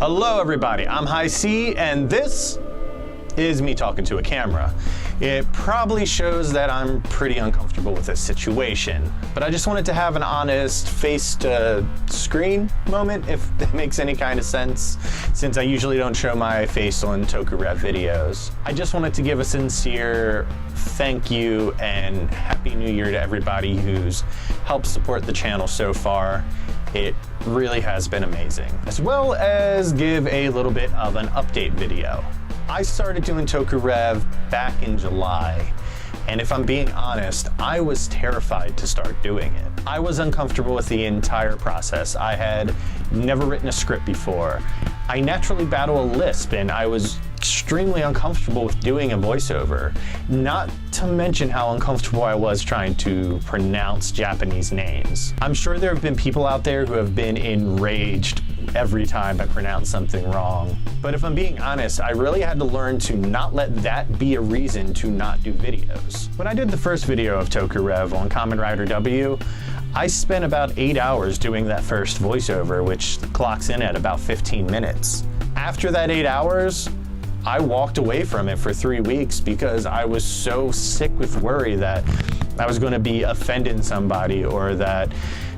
Hello everybody, I'm High C, and this is me talking to a camera. It probably shows that I'm pretty uncomfortable with this situation, but I just wanted to have an honest face-to-screen moment, if that makes any kind of sense, since I usually don't show my face on Toku-rev videos. I just wanted to give a sincere thank you and Happy New Year to everybody who's helped support the channel so far. It really has been amazing. As well as give a little bit of an update video. I started doing Toku-rev back in July, and if I'm being honest, I was terrified to start doing it. I was uncomfortable with the entire process. I had never written a script before. I naturally battle a lisp, and I was extremely uncomfortable with doing a voiceover, not to mention how uncomfortable I was trying to pronounce Japanese names. I'm sure there have been people out there who have been enraged every time I pronounce something wrong. But if I'm being honest, I really had to learn to not let that be a reason to not do videos. When I did the first video of Toku-rev on Kamen Rider W, I spent about 8 hours doing that first voiceover, which clocks in at about 15 minutes. After that 8 hours, I walked away from it for 3 weeks because I was so sick with worry that I was going to be offending somebody or that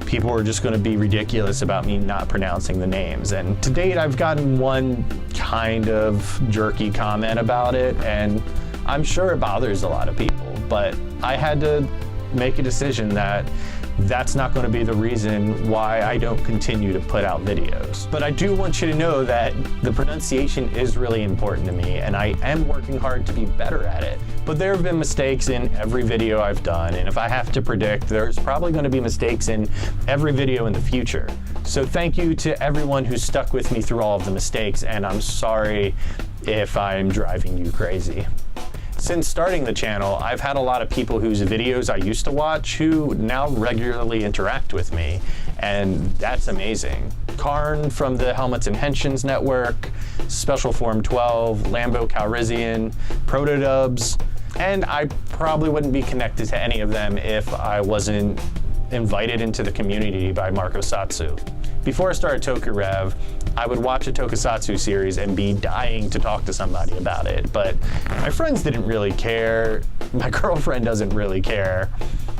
people were just going to be ridiculous about me not pronouncing the names. And to date, I've gotten one kind of jerky comment about it, and I'm sure it bothers a lot of people, but I had to make a decision that that's not going to be the reason why I don't continue to put out videos. But I do want you to know that the pronunciation is really important to me, and I am working hard to be better at it. But there have been mistakes in every video I've done, and if I have to predict, there's probably going to be mistakes in every video in the future. So thank you to everyone who stuck with me through all of the mistakes, and I'm sorry if I'm driving you crazy. Since starting the channel, I've had a lot of people whose videos I used to watch who now regularly interact with me, and that's amazing. Karn from the Helmets and Henshin's network, Special Form 12, Lambo Calrissian, Protodubs, and I probably wouldn't be connected to any of them if I wasn't invited into the community by Marco Satsu. Before I started Toku-rev, I would watch a tokusatsu series and be dying to talk to somebody about it, but my friends didn't really care. My girlfriend doesn't really care.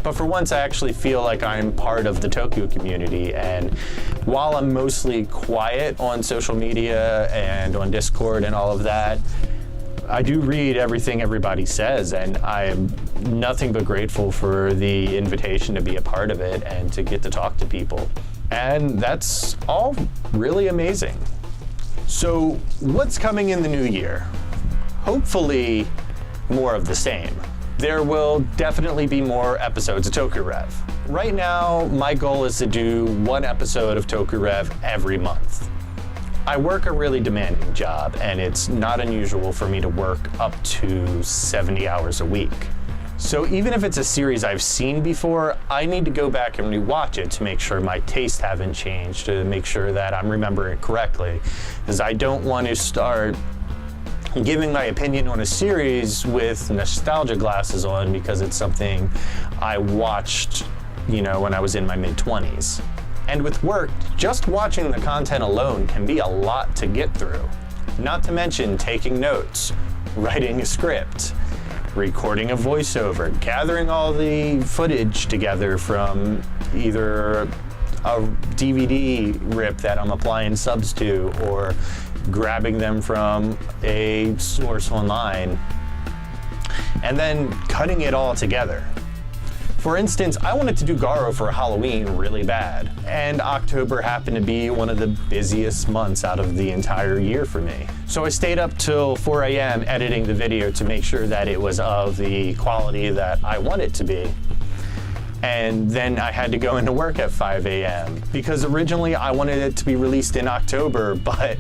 But for once, I actually feel like I'm part of the Toku community, and while I'm mostly quiet on social media and on Discord and all of that, I do read everything everybody says, and I am nothing but grateful for the invitation to be a part of it and to get to talk to people. And that's all really amazing. So what's coming in the new year? Hopefully more of the same. There will definitely be more episodes of Toku-rev. Right now, my goal is to do one episode of Toku-rev every month. I work a really demanding job, and it's not unusual for me to work up to 70 hours a week. So even if it's a series I've seen before, I need to go back and rewatch it to make sure my tastes haven't changed, to make sure that I'm remembering it correctly, because I don't want to start giving my opinion on a series with nostalgia glasses on because it's something I watched, when I was in my mid-20s. And with work, just watching the content alone can be a lot to get through. Not to mention taking notes, writing a script, recording a voiceover, gathering all the footage together from either a DVD rip that I'm applying subs to or grabbing them from a source online, and then cutting it all together. For instance, I wanted to do Garo for Halloween really bad, and October happened to be one of the busiest months out of the entire year for me. So I stayed up till 4 a.m. editing the video to make sure that it was of the quality that I want it to be. And then I had to go into work at 5 a.m. because originally I wanted it to be released in October, but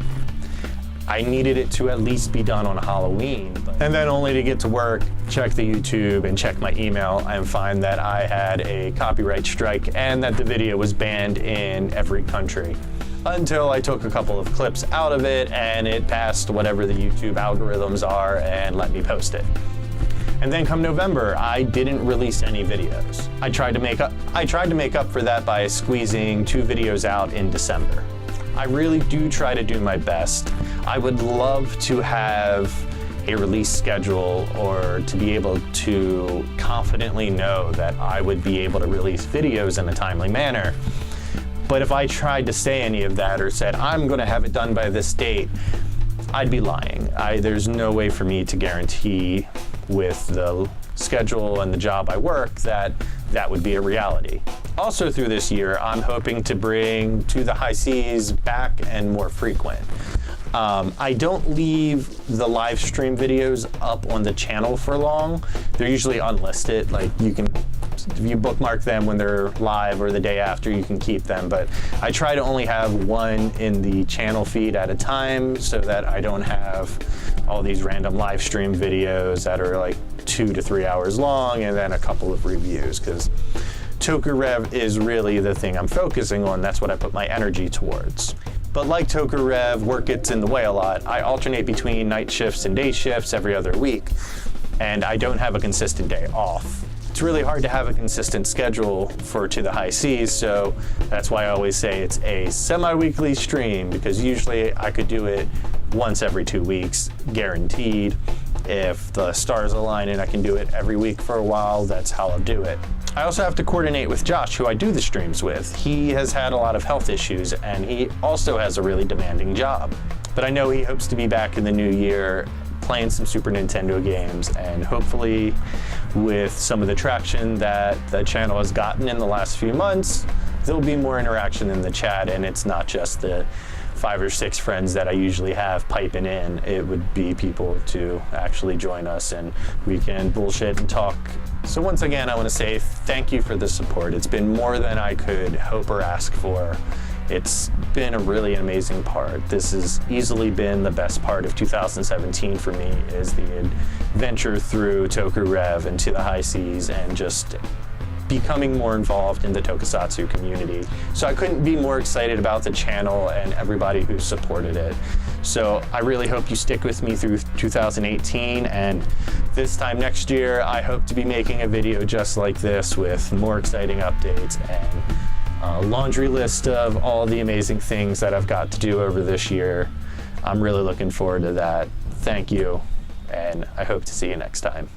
I needed it to at least be done on Halloween. And then only to get to work, check the YouTube, and check my email and find that I had a copyright strike and that the video was banned in every country. Until I took a couple of clips out of it and it passed whatever the YouTube algorithms are and let me post it. And then come November, I didn't release any videos. I tried to make up for that by squeezing 2 videos out in December. I really do try to do my best. I would love to have a release schedule or to be able to confidently know that I would be able to release videos in a timely manner. But if I tried to say any of that or said, I'm going to have it done by this date, I'd be lying. There's no way for me to guarantee with the schedule and the job I work that that would be a reality. Also through this year, I'm hoping to bring To the High Seas back and more frequent. I don't leave the live stream videos up on the channel for long. They're usually unlisted. Like if you bookmark them when they're live or the day after, you can keep them. But I try to only have one in the channel feed at a time so that I don't have all these random live stream videos that are like 2 to 3 hours long and then a couple of reviews, because Toku-rev is really the thing I'm focusing on. That's what I put my energy towards. But like Toku-rev, work gets in the way a lot. I alternate between night shifts and day shifts every other week, and I don't have a consistent day off. It's really hard to have a consistent schedule for To the High Seas, so that's why I always say it's a semi-weekly stream, because usually I could do it once every 2 weeks, guaranteed. If the stars align and I can do it every week for a while, that's how I'll do it. I also have to coordinate with Josh, who I do the streams with. He has had a lot of health issues, and he also has a really demanding job. But I know he hopes to be back in the new year playing some Super Nintendo games, and hopefully with some of the traction that the channel has gotten in the last few months, there'll be more interaction in the chat, and it's not just the 5 or 6 friends that I usually have piping in. It would be people to actually join us and we can bullshit and talk. So once again, I want to say thank you for the support. It's been more than I could hope or ask for. It's been a really amazing part. This has easily been the best part of 2017 for me, is the adventure through Toku-rev and To the High Seas and just becoming more involved in the tokusatsu community. So I couldn't be more excited about the channel and everybody who supported it. So I really hope you stick with me through 2018, and this time next year I hope to be making a video just like this with more exciting updates and a laundry list of all the amazing things that I've got to do over this year. I'm really looking forward to that. Thank you, and I hope to see you next time.